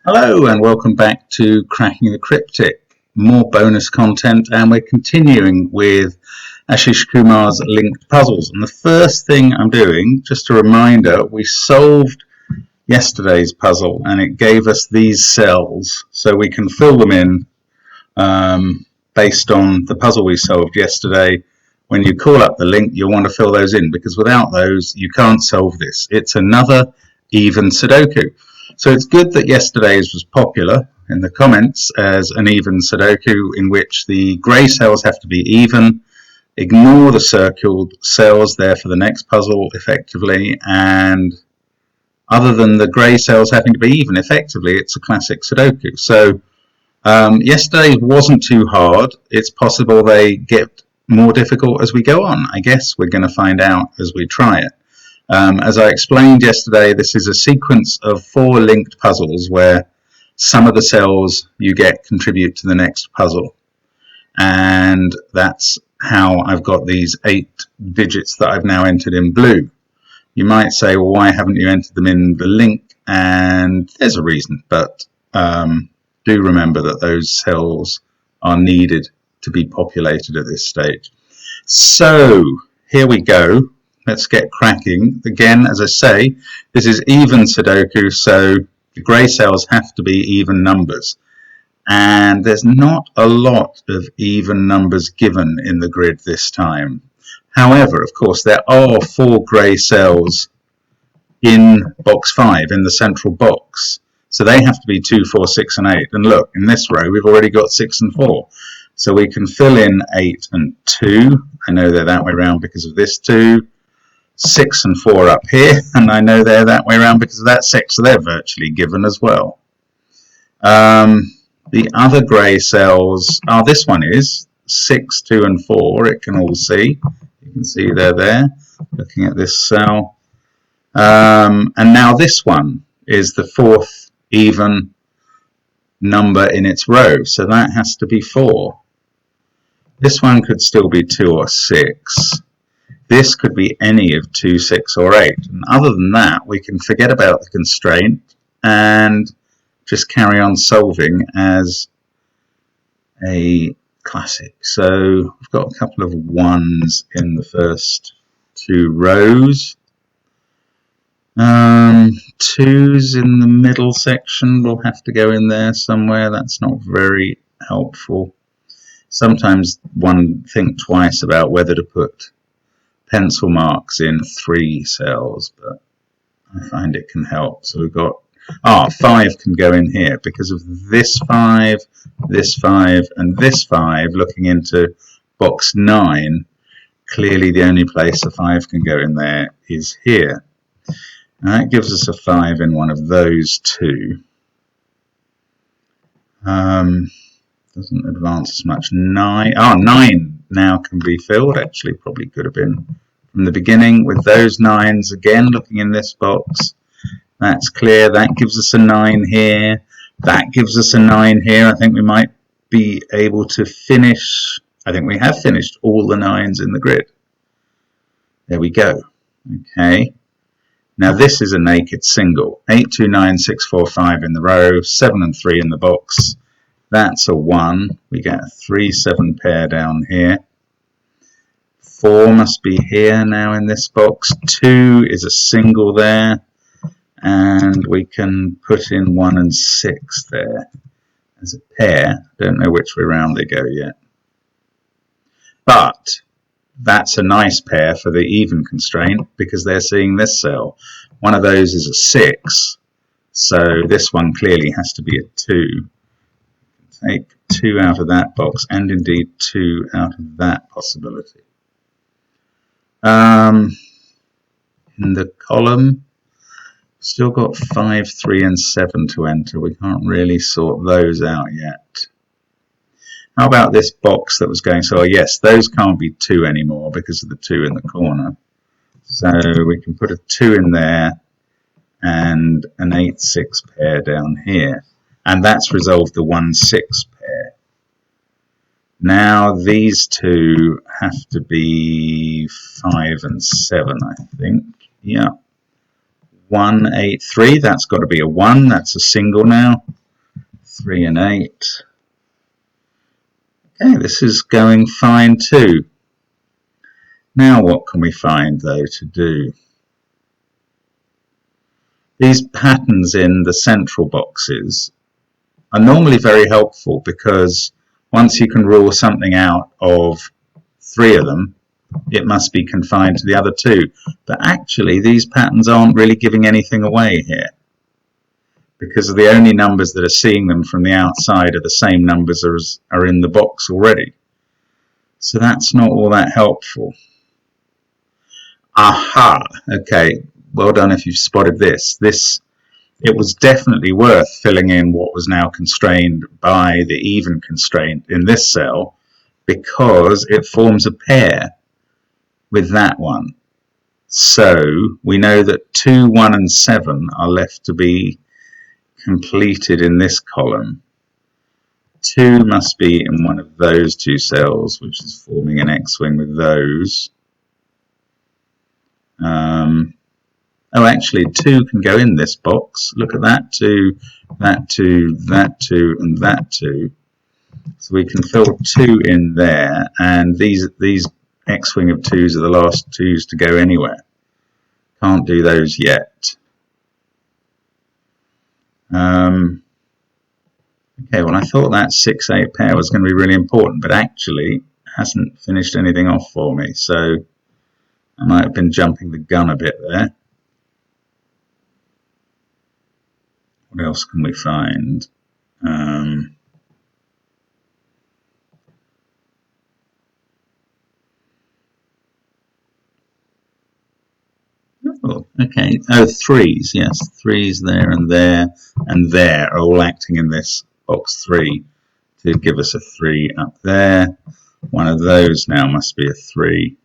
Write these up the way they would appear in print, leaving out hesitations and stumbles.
Hello and welcome back to Cracking the Cryptic. More bonus content, and we're continuing with Ashish Kumar's linked puzzles. And the first thing I'm doing, just a reminder, we solved yesterday's puzzle and it gave us these cells, so we can fill them in based on the puzzle we solved yesterday. When you call up the link, you'll want to fill those in, because without those you can't solve this. It's another even Sudoku. So it's good that yesterday's was popular in the comments as an even Sudoku, in which the grey cells have to be even, ignore the circled cells there for the next puzzle effectively, and other than the grey cells having to be even effectively, it's a classic Sudoku. So yesterday wasn't too hard. It's possible they get more difficult as we go on. I guess we're going to find out as we try it. As I explained yesterday, this is a sequence of 4 linked puzzles where some of the cells you get contribute to the next puzzle. And that's how I've got these 8 digits that I've now entered in blue. You might say, well, why haven't you entered them in the link? And there's a reason, but do remember that those cells are needed to be populated at this stage. So here we go. Let's get cracking. Again, as I say, this is even Sudoku, so the grey cells have to be even numbers. And there's not a lot of even numbers given in the grid this time. However, of course, there are 4 grey cells in box 5, in the central box. So they have to be 2, 4, 6 and 8. And look, in this row, we've already got 6 and 4. So we can fill in 8 and 2. I know they're that way around because of this 2. 6 and 4 up here, and I know they're that way around because of that 6, so they're virtually given as well. The other grey cells, this one is 6, 2 and 4, it can all see. You can see they're there, looking at this cell. And now this one is the 4th even number in its row, so that has to be 4. This one could still be 2 or 6. This could be any of 2, 6 or 8. And other than that, we can forget about the constraint and just carry on solving as a classic. So we've got a couple of 1s in the first 2 rows. 2s in the middle section will have to go in there somewhere. That's not very helpful. Sometimes one thinks twice about whether to put pencil marks in 3 cells, but I find it can help. So we've got 5 can go in here because of this 5, and this 5 looking into box 9. Clearly the only place a 5 can go in there is here. And that gives us a 5 in one of those 2. Doesn't advance as much. 9 now can be filled. Actually, probably could have been from the beginning with those 9s again looking in this box. That's clear. That gives us a 9 here. That gives us a 9 here. I think we might be able to finish. I think we have finished all the 9s in the grid. There we go. Okay. Now this is a naked single. 8, 2, 9, 6, 4, 5 in the row. 7 and 3 in the box. That's a 1. We get a 3, 7 pair down here. 4 must be here now in this box. 2 is a single there. And we can put in 1 and 6 there as a pair. Don't know which way around they go yet. But that's a nice pair for the even constraint because they're seeing this cell. One of those is a 6. So this one clearly has to be a 2. Take 2 out of that box, and indeed 2 out of that possibility. In the column, still got 5, 3 and 7 to enter. We can't really sort those out yet. How about this box that was going? So yes, those can't be 2 anymore because of the 2 in the corner. So we can put a 2 in there and an 8, 6 pair down here. And that's resolved the 1, 6 pair. Now these 2 have to be 5 and 7, I think. Yeah. 1, 8, 3. That's got to be a 1. That's a single now. 3 and 8. Okay, this is going fine too. Now what can we find though to do? These patterns in the central boxes are normally very helpful because once you can rule something out of 3 of them, it must be confined to the other 2. But actually these patterns aren't really giving anything away here, because the only numbers that are seeing them from the outside are the same numbers as are in the box already. So that's not all that helpful. Aha! Okay, well done if you've spotted this. It was definitely worth filling in what was now constrained by the even constraint in this cell, because it forms a pair with that one. So we know that 2, 1 and 7 are left to be completed in this column. 2 must be in one of those 2 cells, which is forming an X-wing with those. Oh, actually 2 can go in this box. Look at that 2, that 2, that 2 and that 2. So we can fill 2 in there, and these X-wing of 2s are the last 2s to go anywhere. Can't do those yet. Okay, well I thought that 6-8 pair was going to be really important, but actually hasn't finished anything off for me, so I might have been jumping the gun a bit there. What else can we find? Oh, okay. Oh, 3s, yes. 3s there and there and there are all acting in this box 3 to give us a 3 up there. One of those now must be a 3.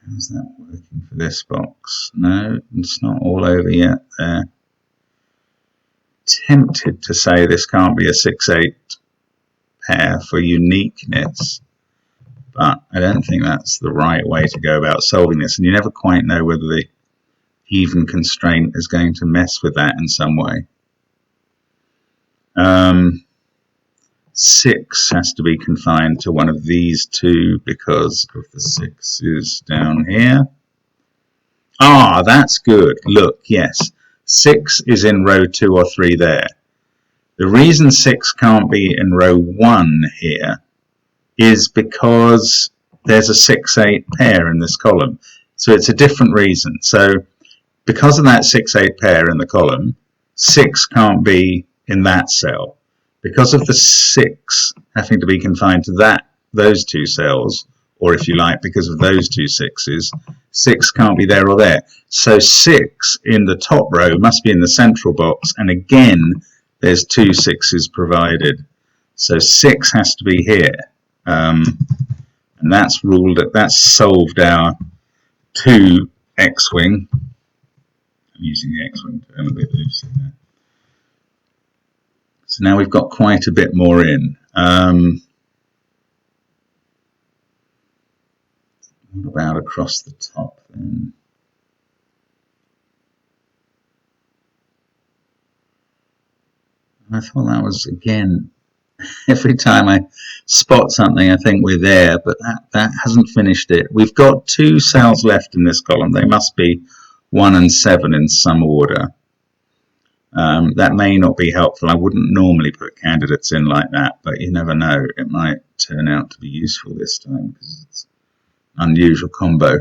How's that working for this box? No, it's not all over yet there. Tempted to say this can't be a 6-8 pair for uniqueness, but I don't think that's the right way to go about solving this, and you never quite know whether the even constraint is going to mess with that in some way. 6 has to be confined to one of these 2 because of the 6's down here. Ah, that's good. Look, yes, 6 is in row 2 or 3 there. The reason 6 can't be in row 1 here is because there's a 6-8 pair in this column. So it's a different reason. So because of that 6-8 pair in the column, 6 can't be in that cell. Because of the 6 having to be confined to those 2 cells, or if you like, because of those 2 6's, 6 can't be there or there. So 6 in the top row must be in the central box, and again, there's 2 6's provided. So 6 has to be here. And that's solved our 2 X-wing. I'm using the X-wing term a bit loosely there. So now we've got quite a bit more in. What about across the top then? I thought that was, again, every time I spot something I think we're there, but that hasn't finished it. We've got 2 cells left in this column. They must be 1 and 7 in some order. That may not be helpful. I wouldn't normally put candidates in like that, but you never know. It might turn out to be useful this time because it's an unusual combo.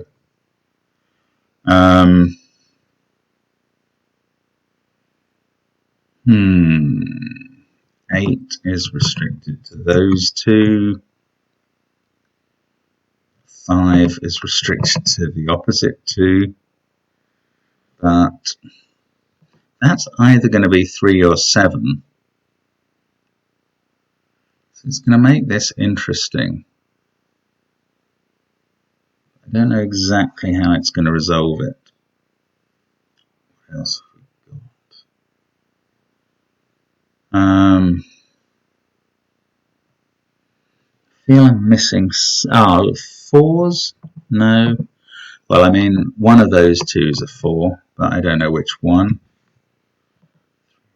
8 is restricted to those 2. 5 is restricted to the opposite 2. But that's either going to be 3 or 7. So it's going to make this interesting. I don't know exactly how it's going to resolve it. What else have we got? I feel I'm missing 4s. No. Well, I mean, one of those two is a 4, but I don't know which one.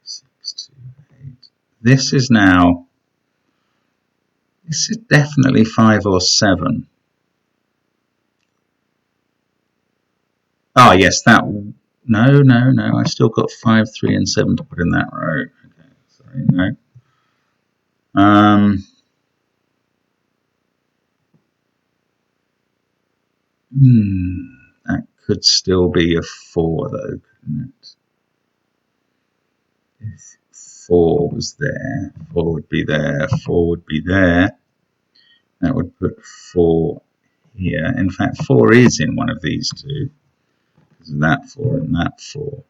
6, 2, 8. This is now... This is definitely 5 or 7. Oh, yes, that... No. I still got 5, 3, and 7 to put in that row. Okay, sorry, no. That could still be a 4, though, couldn't it? If 4 was there, 4 would be there, 4 would be there. That would put 4 here. In fact, 4 is in one of these two. Because of that 4 and that 4.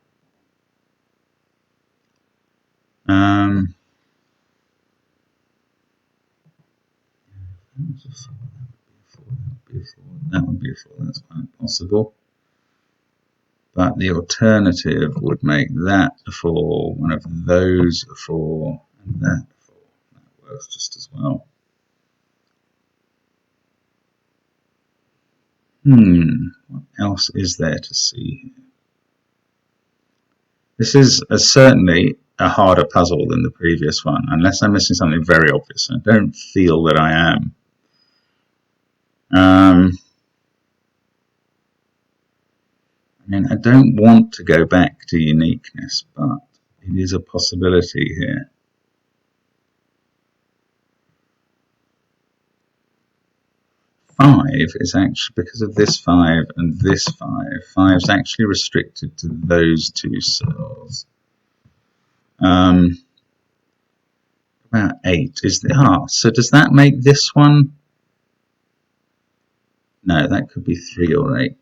That would be a 4. That's quite possible. But the alternative would make that a 4, one of those a 4, and that a 4. That works just as well. What else is there to see here? This is certainly a harder puzzle than the previous one, unless I'm missing something very obvious. I don't feel that I am. I mean, I don't want to go back to uniqueness, but it is a possibility here. Five is actually, because of this 5 and this 5, 5 is actually restricted to those two cells. About 8 is the so does that make this one? No, that could be 3 or 8.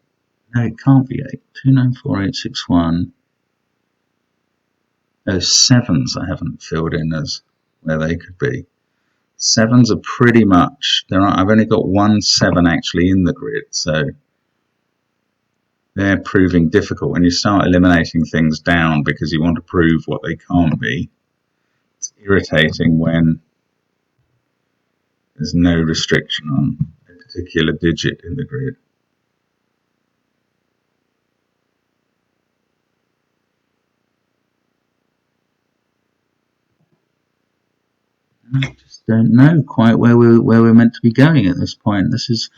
No, it can't be 8. 2, 9, 4, 8, 6, 1. Those 7s I haven't filled in as where they could be. 7s are pretty much I've only got 1 7 actually in the grid, so they're proving difficult. When you start eliminating things down because you want to prove what they can't be, it's irritating when there's no restriction on a particular digit in the grid. I just don't know quite where we're meant to be going at this point. This is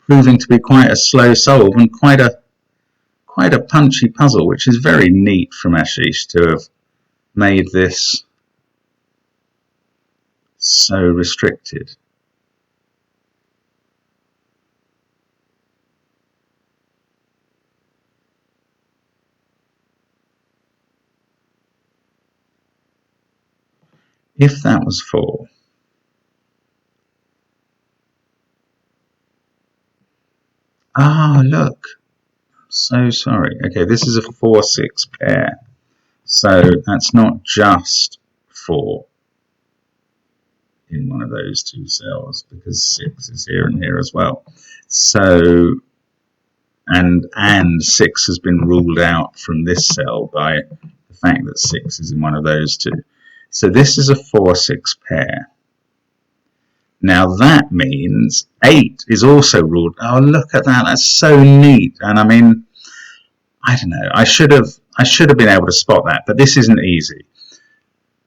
proving to be quite a slow solve and quite a punchy puzzle, which is very neat from Ashish to have made this so restricted. If that was 4, look, I'm so sorry. Okay, this is a 4-6 pair, so that's not just 4 in one of those two cells, because 6 is here and here as well. So and 6 has been ruled out from this cell by the fact that 6 is in one of those two. So this is a 4-6 pair. Now that means 8 is also ruled. Oh, look at that! That's so neat. And I mean, I don't know. I should have been able to spot that, but this isn't easy.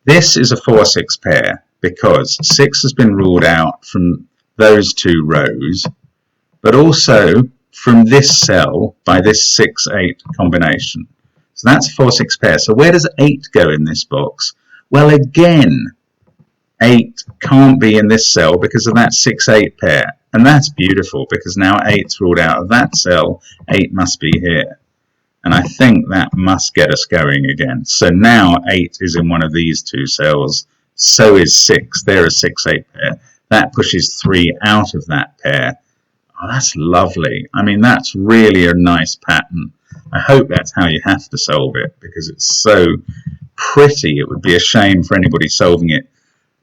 This is a 4-6 pair because 6 has been ruled out from those two rows, but also from this cell by this 6-8 combination. So that's a 4-6 pair. So where does 8 go in this box? Well, again, 8 can't be in this cell because of that 6-8 pair. And that's beautiful because now 8's ruled out of that cell. 8 must be here. And I think that must get us going again. So now 8 is in one of these two cells. So is 6. They're a 6-8 pair. That pushes 3 out of that pair. Oh, that's lovely. I mean, that's really a nice pattern. I hope that's how you have to solve it because it's so pretty. It would be a shame for anybody solving it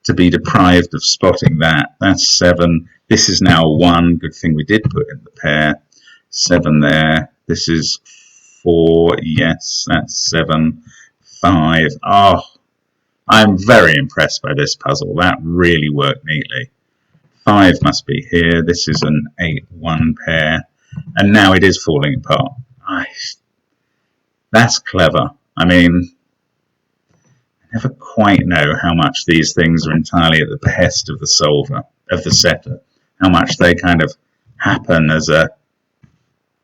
to be deprived of spotting that. That's 7. This is now 1. Good thing we did put in the pair. 7 there. This is 4. Yes, that's 7. 5. Oh, I'm very impressed by this puzzle. That really worked neatly. 5 must be here. This is an 8-1 pair. and now it is falling apart. That's clever. I mean, I never quite know how much these things are entirely at the behest of the solver, of the setter, how much they kind of happen as a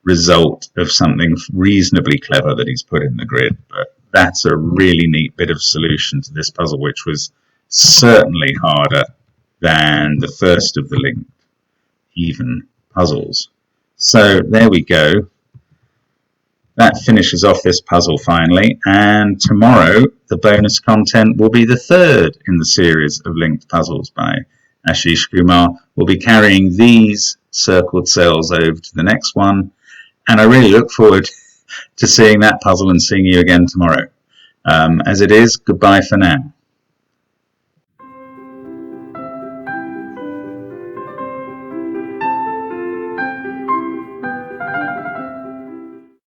result of something reasonably clever that he's put in the grid. But that's a really neat bit of solution to this puzzle, which was certainly harder than the first of the linked even puzzles. So there we go. That finishes off this puzzle finally, and tomorrow the bonus content will be the third in the series of linked puzzles by Ashish Kumar. We'll be carrying these circled cells over to the next one, and I really look forward to seeing that puzzle and seeing you again tomorrow. As it is, goodbye for now.